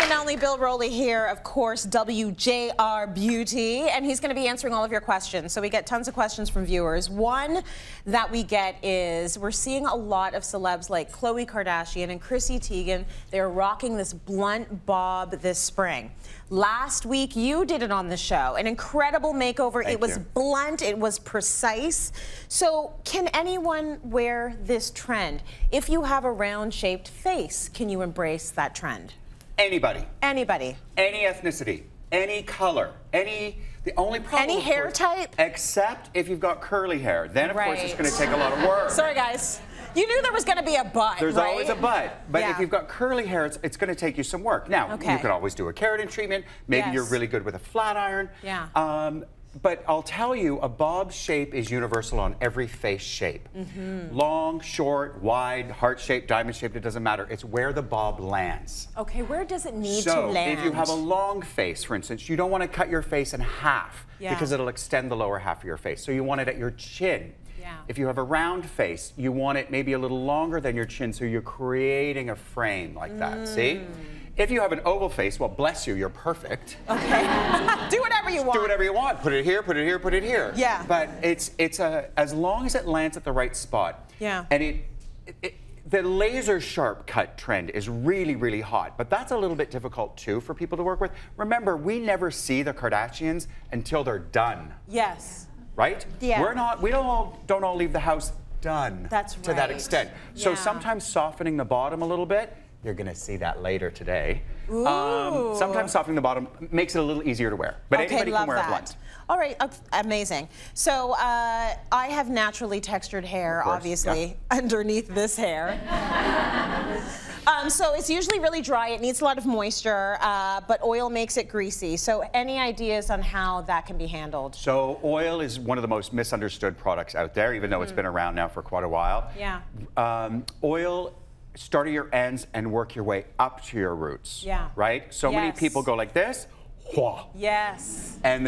and only Bill Rowley here, of course, WJR Beauty, and he's going to be answering all of your questions. So we get tons of questions from viewers. One that we get is, we're seeing a lot of celebs like Khloe Kardashian and Chrissy Teigen. They're rocking this blunt bob this spring. Last week, you did it on the show. An incredible makeover. It was blunt. It was precise. So can anyone wear this trend? If you have a round-shaped face, can you embrace that trend? Anybody. Anybody. Any ethnicity. Any color. The only problem, any hair type? Except if you've got curly hair. Then, of course, it's going to take a lot of work. Sorry, guys. You knew there was going to be a but, There's right? always a but. But if you've got curly hair, it's going to take you some work. Now, you can always do a keratin treatment. Maybe you're really good with a flat iron. Yeah. But I'll tell you, a bob shape is universal on every face shape. Long, short, wide, heart shape, diamond shape, it doesn't matter. It's where the bob lands. Okay, where does it need to land? So if you have a long face, for instance, you don't want to cut your face in half because it'll extend the lower half of your face. So you want it at your chin. If you have a round face, you want it maybe a little longer than your chin, so you're creating a frame like that, see? If you have an oval face, well, bless you, you're perfect. Okay. Do whatever you want. Do whatever you want. Put it here, put it here, put it here. Yeah. But as long as it lands at the right spot. Yeah. And the laser sharp cut trend is really, really hot, but that's a little bit difficult too for people to work with. Remember, we never see the Kardashians until they're done. Yes. Right? Yeah. We don't all leave the house done. That's right. To that extent. So sometimes softening the bottom a little bit, you're going to see that later today. Ooh. Sometimes softening the bottom makes it a little easier to wear. But anybody can wear a blunt. All right, amazing. So I have naturally textured hair, obviously, underneath this hair. So it's usually really dry. It needs a lot of moisture, but oil makes it greasy. So any ideas on how that can be handled? So oil is one of the most misunderstood products out there, even though it's been around now for quite a while. Yeah. Oil, start at your ends and work your way up to your roots. Yeah. Right? So many people go like this. Yes. And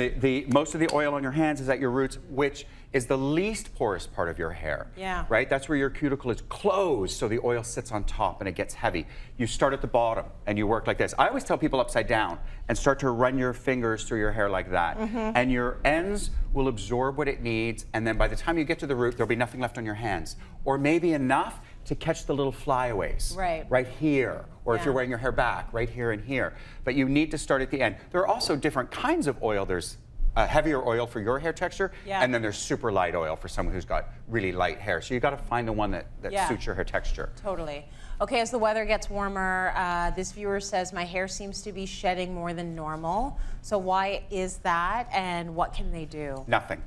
most of the oil on your hands is at your roots, which is the least porous part of your hair. Yeah. Right? That's where your cuticle is closed, so the oil sits on top and it gets heavy. You start at the bottom and you work like this. I always tell people upside down and start to run your fingers through your hair like that. And your ends will absorb what it needs, and then by the time you get to the root, there'll be nothing left on your hands. Or maybe enough to catch the little flyaways. Right here. Or if you're wearing your hair back, right here and here. But you need to start at the end. There are also different kinds of oil. There's heavier oil for your hair texture, and then there's super light oil for someone who's got really light hair. So you got to find the one that suits your hair texture. Totally. Okay, as the weather gets warmer, this viewer says, my hair seems to be shedding more than normal. So why is that, and what can they do? Nothing.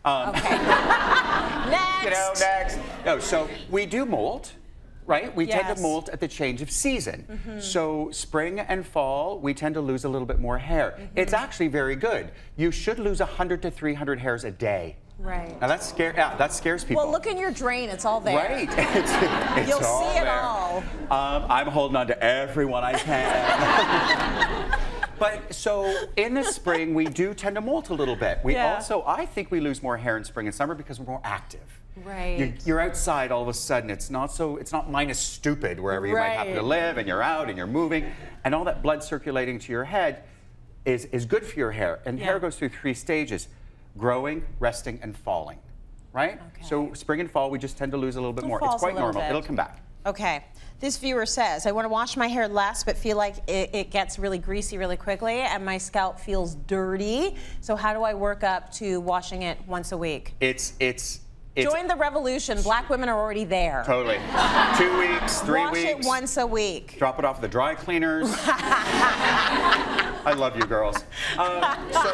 Okay. Next. You know, next. No, so we do molt. Right? We tend to molt at the change of season. So spring and fall, we tend to lose a little bit more hair. It's actually very good. You should lose 100 to 300 hairs a day. Right. Now that scares people. Well, look in your drain, it's all there. Right. It's You'll all see it there. all. I'm holding on to everyone I can. But so in the spring, we do tend to molt a little bit. We also, I think we lose more hair in spring and summer because we're more active. Right. You're outside all of a sudden. It's not minus stupid wherever you might happen to live, and you're out and you're moving, and all that blood circulating to your head is good for your hair. And hair goes through 3 stages: growing, resting, and falling. Right? Okay. So spring and fall, we just tend to lose a little bit more. It's quite normal. It'll come back. Okay. This viewer says, I want to wash my hair less, but feel like it gets really greasy really quickly, and my scalp feels dirty. So how do I work up to washing it once a week? Join the revolution. Black women are already there. Totally. 2 weeks, 3 weeks. Wash it once a week. Drop it off at the dry cleaners. I love you girls. So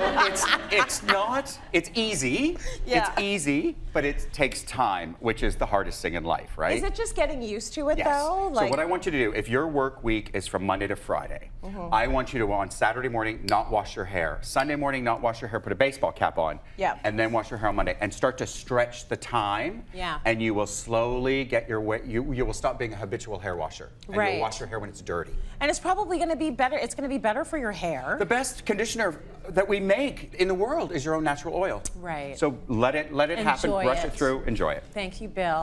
it's easy. It's easy, but it takes time, which is the hardest thing in life, right? Is it just getting used to it though? So what I want you to do, if your work week is from Monday to Friday, I want you to, on Saturday morning, not wash your hair. Sunday morning, not wash your hair, put a baseball cap on. And then wash your hair on Monday, and start to stretch the time. And you will slowly get your way, you will stop being a habitual hair washer. And you'll wash your hair when it's dirty. And it's probably going to be better, it's going to be better for your hair. The best conditioner that we make in the world is your own natural oil. Right. So let it happen, brush it through, enjoy it. Thank you, Bill.